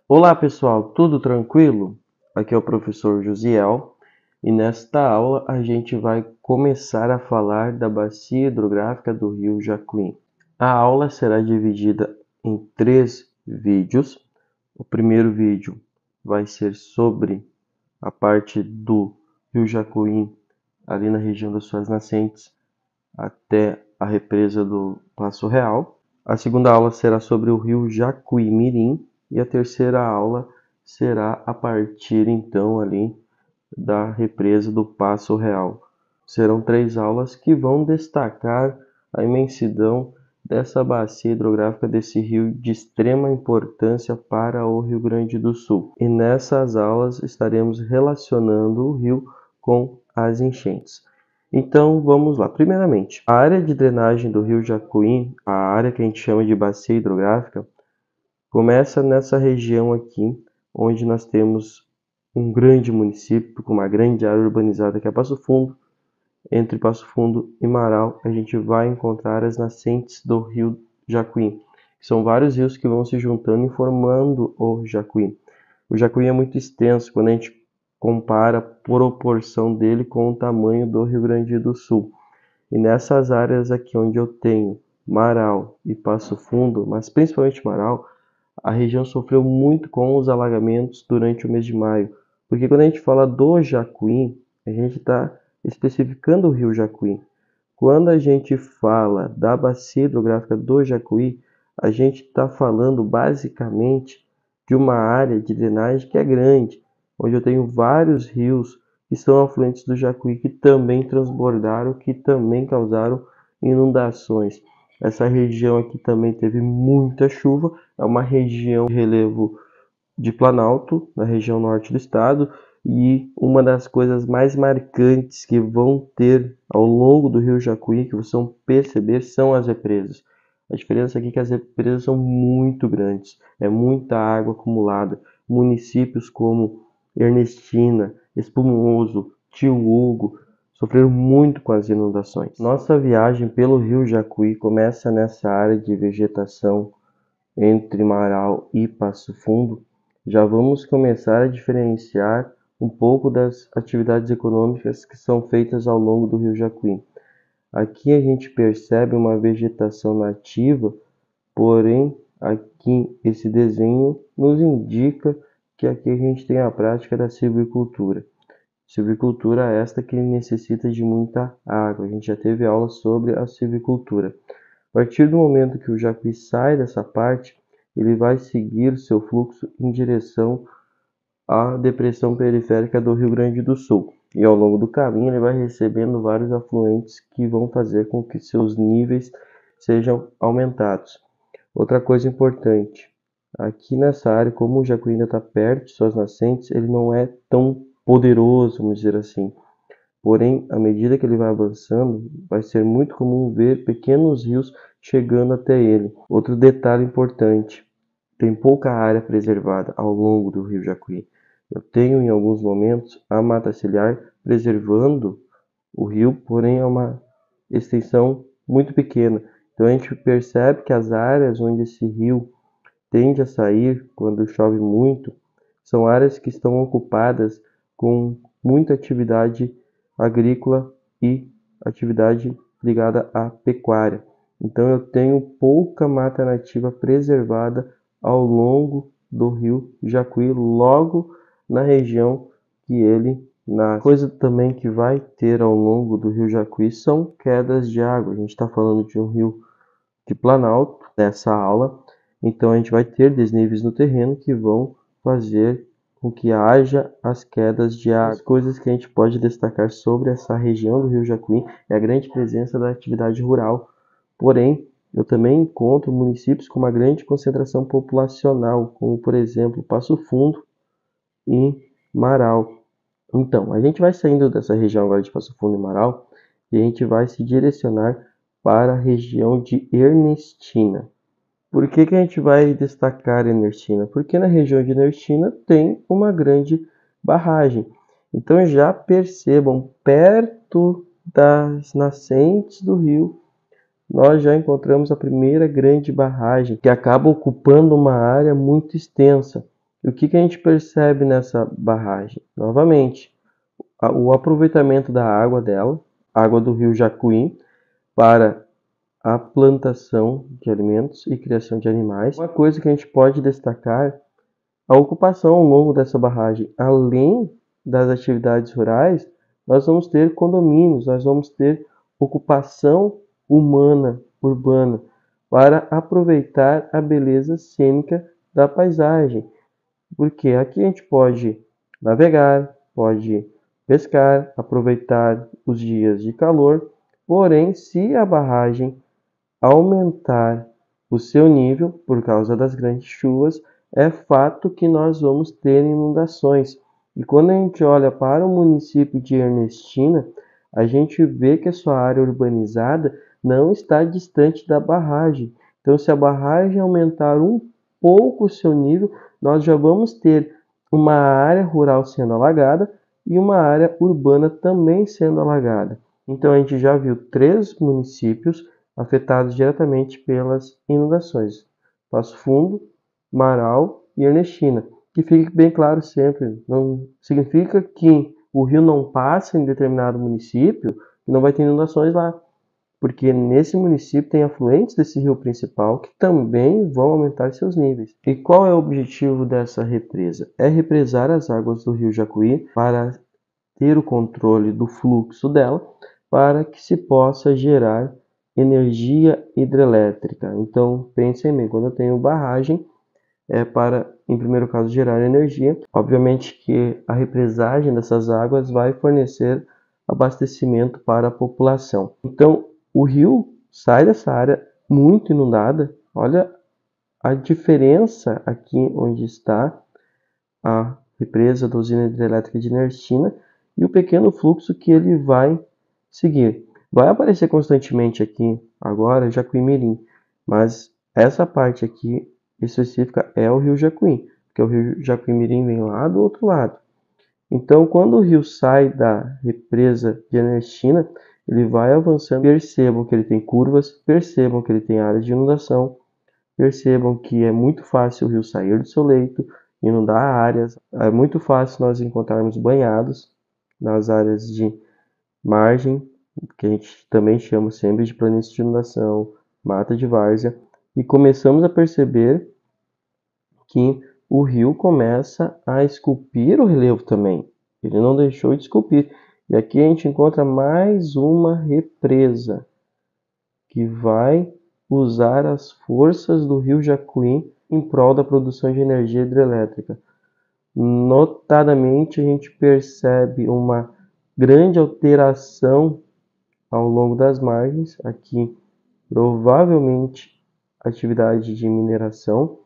Olá pessoal, tudo tranquilo? Aqui é o professor Josiel e nesta aula a gente vai começar a falar da bacia hidrográfica do rio Jacuim. A aula será dividida em 3 vídeos. O primeiro vídeo vai ser sobre a parte do rio Jacuim, ali na região das suas nascentes, até a represa do Passo Real. A segunda aula será sobre o rio Jacuí-Mirim e a terceira aula será a partir então ali da represa do Passo Real. Serão 3 aulas que vão destacar a imensidão dessa bacia hidrográfica desse rio de extrema importância para o Rio Grande do Sul. E nessas aulas estaremos relacionando o rio com as enchentes. Então vamos lá. Primeiramente, a área de drenagem do rio Jacuí, a área que a gente chama de bacia hidrográfica, começa nessa região aqui, onde nós temos um grande município com uma grande área urbanizada que é Passo Fundo. Entre Passo Fundo e Marau, a gente vai encontrar as nascentes do rio Jacuí. São vários rios que vão se juntando e formando o Jacuí. O Jacuí é muito extenso quando a gente compara a proporção dele com o tamanho do Rio Grande do Sul. E nessas áreas aqui onde eu tenho Marau e Passo Fundo, mas principalmente Marau, a região sofreu muito com os alagamentos durante o mês de maio. Porque quando a gente fala do Jacuí, a gente está especificando o rio Jacuí. Quando a gente fala da bacia hidrográfica do Jacuí, a gente está falando basicamente de uma área de drenagem que é grande, onde eu tenho vários rios que são afluentes do Jacuí que também transbordaram, que também causaram inundações. Essa região aqui também teve muita chuva, é uma região de relevo de Planalto, na região norte do estado, e uma das coisas mais marcantes que vão ter ao longo do rio Jacuí, que vocês vão perceber, são as represas. A diferença aqui é que as represas são muito grandes, é muita água acumulada. Municípios como Ernestina, Espumoso, Tio Hugo sofreram muito com as inundações. Nossa viagem pelo rio Jacuí começa nessa área de vegetação entre Marau e Passo Fundo. Já vamos começar a diferenciar um pouco das atividades econômicas que são feitas ao longo do rio Jacuí. Aqui a gente percebe uma vegetação nativa, porém aqui esse desenho nos indica que aqui a gente tem a prática da silvicultura. Silvicultura esta que necessita de muita água. A gente já teve aula sobre a silvicultura. A partir do momento que o Jacuí sai dessa parte, ele vai seguir o seu fluxo em direção à depressão periférica do Rio Grande do Sul. E ao longo do caminho ele vai recebendo vários afluentes que vão fazer com que seus níveis sejam aumentados. Outra coisa importante, aqui nessa área, como o Jacuí ainda está perto de suas nascentes, ele não é tão poderoso, vamos dizer assim. Porém, à medida que ele vai avançando, vai ser muito comum ver pequenos rios chegando até ele. Outro detalhe importante, tem pouca área preservada ao longo do rio Jacuí. Eu tenho em alguns momentos a mata ciliar preservando o rio, porém é uma extensão muito pequena. Então a gente percebe que as áreas onde esse rio tende a sair quando chove muito são áreas que estão ocupadas com muita atividade agrícola e atividade ligada à pecuária. Então eu tenho pouca mata nativa preservada ao longo do rio Jacuí, logo na região que ele nasce. Coisa também que vai ter ao longo do rio Jacuí são quedas de água. A gente está falando de um rio de Planalto nessa aula, então a gente vai ter desníveis no terreno que vão fazer com que haja as quedas de água. As coisas que a gente pode destacar sobre essa região do rio Jacuí é a grande presença da atividade rural. Porém, eu também encontro municípios com uma grande concentração populacional, como por exemplo Passo Fundo e Marau. Então, a gente vai saindo dessa região agora de Passo Fundo e Marau e a gente vai se direcionar para a região de Ernestina. Por que a gente vai destacar Ernestina? Porque na região de Ernestina tem uma grande barragem. Então já percebam, perto das nascentes do rio, nós já encontramos a primeira grande barragem, que acaba ocupando uma área muito extensa. E o que a gente percebe nessa barragem? Novamente, o aproveitamento da água dela, água do rio Jacuí, para a plantação de alimentos e criação de animais. Uma coisa que a gente pode destacar, a ocupação ao longo dessa barragem, além das atividades rurais, nós vamos ter condomínios, nós vamos ter ocupação humana, urbana, para aproveitar a beleza cênica da paisagem. Porque aqui a gente pode navegar, pode pescar, aproveitar os dias de calor, porém, se a barragem aumentar o seu nível por causa das grandes chuvas, é fato que nós vamos ter inundações. E quando a gente olha para o município de Ernestina, a gente vê que a sua área urbanizada não está distante da barragem. Então, se a barragem aumentar um pouco o seu nível, nós já vamos ter uma área rural sendo alagada e uma área urbana também sendo alagada. Então, a gente já viu 3 municípios afetados diretamente pelas inundações: Passo Fundo, Marau e Ernestina. Que fique bem claro sempre, não significa que o rio não passa em determinado município e não vai ter inundações lá, porque nesse município tem afluentes desse rio principal que também vão aumentar seus níveis. E qual é o objetivo dessa represa? É represar as águas do rio Jacuí para ter o controle do fluxo dela, para que se possa gerar energia hidrelétrica. Então, pensem bem, quando eu tenho barragem, é para, em primeiro caso, gerar energia. Obviamente que a represagem dessas águas vai fornecer abastecimento para a população. Então, o rio sai dessa área muito inundada. Olha a diferença aqui onde está a represa da usina hidrelétrica de Ernestina e o pequeno fluxo que ele vai seguir. Vai aparecer constantemente aqui agora Jacuí-Mirim, mas essa parte aqui específica é o rio Jacuí, porque o rio Jacuí-Mirim vem lá do outro lado. Então, quando o rio sai da represa de Ernestina, ele vai avançando. Percebam que ele tem curvas, percebam que ele tem áreas de inundação, percebam que é muito fácil o rio sair do seu leito, inundar áreas. É muito fácil nós encontrarmos banhados nas áreas de margem, que a gente também chama sempre de planície de inundação, mata de várzea, e começamos a perceber que o rio começa a esculpir o relevo também. Ele não deixou de esculpir. E aqui a gente encontra mais uma represa que vai usar as forças do rio Jacuí em prol da produção de energia hidrelétrica. Notadamente, a gente percebe uma grande alteração ao longo das margens, aqui provavelmente atividade de mineração,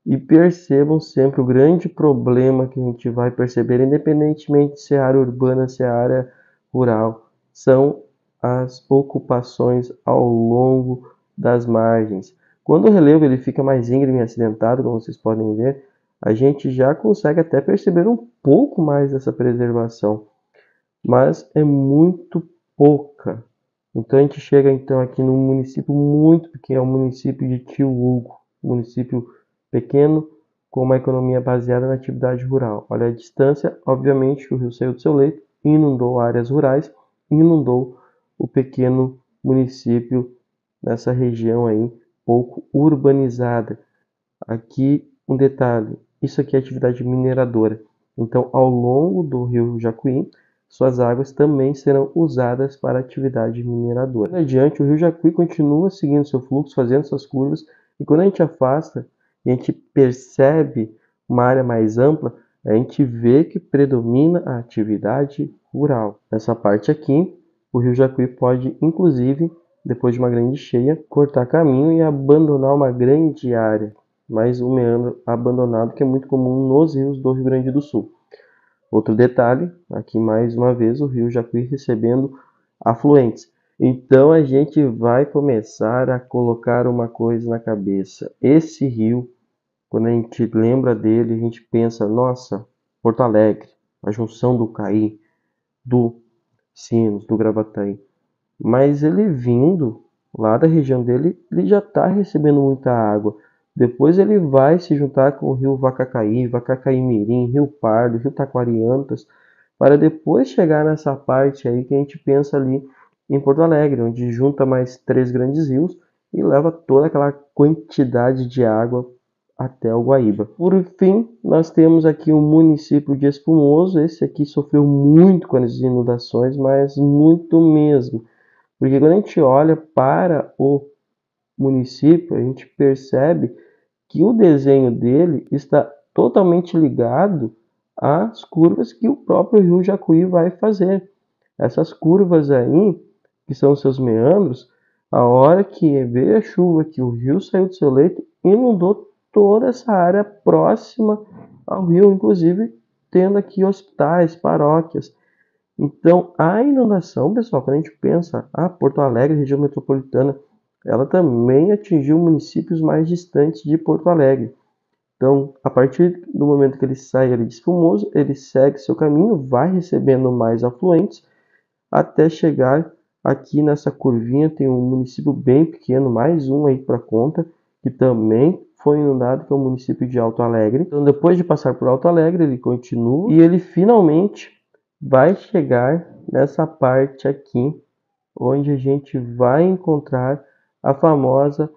e percebam sempre o grande problema que a gente vai perceber, independentemente se é área urbana, se é área rural, são as ocupações ao longo das margens. Quando o relevo ele fica mais íngreme e acidentado, como vocês podem ver, a gente já consegue até perceber um pouco mais dessa preservação, mas é muito pouca. Então a gente chega então aqui num município muito pequeno, é o município de Tio Hugo, município pequeno com uma economia baseada na atividade rural. Olha a distância, obviamente que o rio saiu do seu leito, inundou áreas rurais, inundou o pequeno município nessa região aí pouco urbanizada. Aqui um detalhe, isso aqui é atividade mineradora. Então, ao longo do rio Jacuí, suas águas também serão usadas para atividade mineradora. Adiante, o rio Jacuí continua seguindo seu fluxo, fazendo suas curvas, e quando a gente afasta e a gente percebe uma área mais ampla, a gente vê que predomina a atividade rural. Nessa parte aqui, o rio Jacuí pode, inclusive, depois de uma grande cheia, cortar caminho e abandonar uma grande área, mais um meandro abandonado que é muito comum nos rios do Rio Grande do Sul. Outro detalhe, aqui mais uma vez o rio Jacuí recebendo afluentes. Então a gente vai começar a colocar uma coisa na cabeça. Esse rio, quando a gente lembra dele, a gente pensa, nossa, Porto Alegre, a junção do Caí, do Sinos, do Gravataí. Mas ele vindo lá da região dele, ele já está recebendo muita água. Depois ele vai se juntar com o rio Vacacaí, Vacacaí-Mirim, Rio Pardo, Rio Taquariantas, para depois chegar nessa parte aí que a gente pensa ali em Porto Alegre, onde junta mais 3 grandes rios e leva toda aquela quantidade de água até o Guaíba. Por fim, nós temos aqui o município de Espumoso. Esse aqui sofreu muito com as inundações, mas muito mesmo. Porque quando a gente olha para o município, a gente percebe que o desenho dele está totalmente ligado às curvas que o próprio rio Jacuí vai fazer. Essas curvas aí, que são seus meandros, a hora que veio a chuva, que o rio saiu do seu leito, inundou toda essa área próxima ao rio, inclusive tendo aqui hospitais, paróquias. Então, a inundação, pessoal, quando a gente pensa, Porto Alegre, região metropolitana, ela também atingiu municípios mais distantes de Porto Alegre. Então, a partir do momento que ele sai ali de Espumoso, ele segue seu caminho, vai recebendo mais afluentes, até chegar aqui nessa curvinha. Tem um município bem pequeno, mais um aí para conta, que também foi inundado, que é o município de Alto Alegre. Então, depois de passar por Alto Alegre, ele continua e ele finalmente vai chegar nessa parte aqui, onde a gente vai encontrar a famosa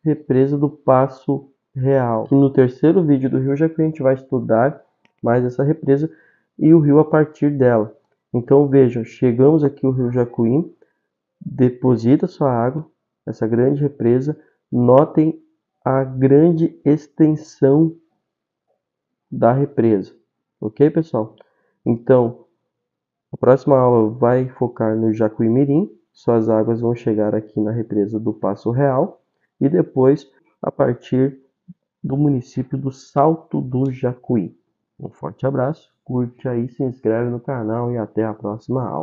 represa do Passo Real. Que no terceiro vídeo do Rio Jacuí a gente vai estudar mais essa represa e o rio a partir dela. Então vejam, chegamos aqui ao Rio Jacuí, deposita sua água, essa grande represa. Notem a grande extensão da represa, ok, pessoal? Então, a próxima aula vai focar no Jacuí-Mirim. Suas águas vão chegar aqui na represa do Passo Real e depois a partir do município do Salto do Jacuí. Um forte abraço, curte aí, se inscreve no canal e até a próxima aula.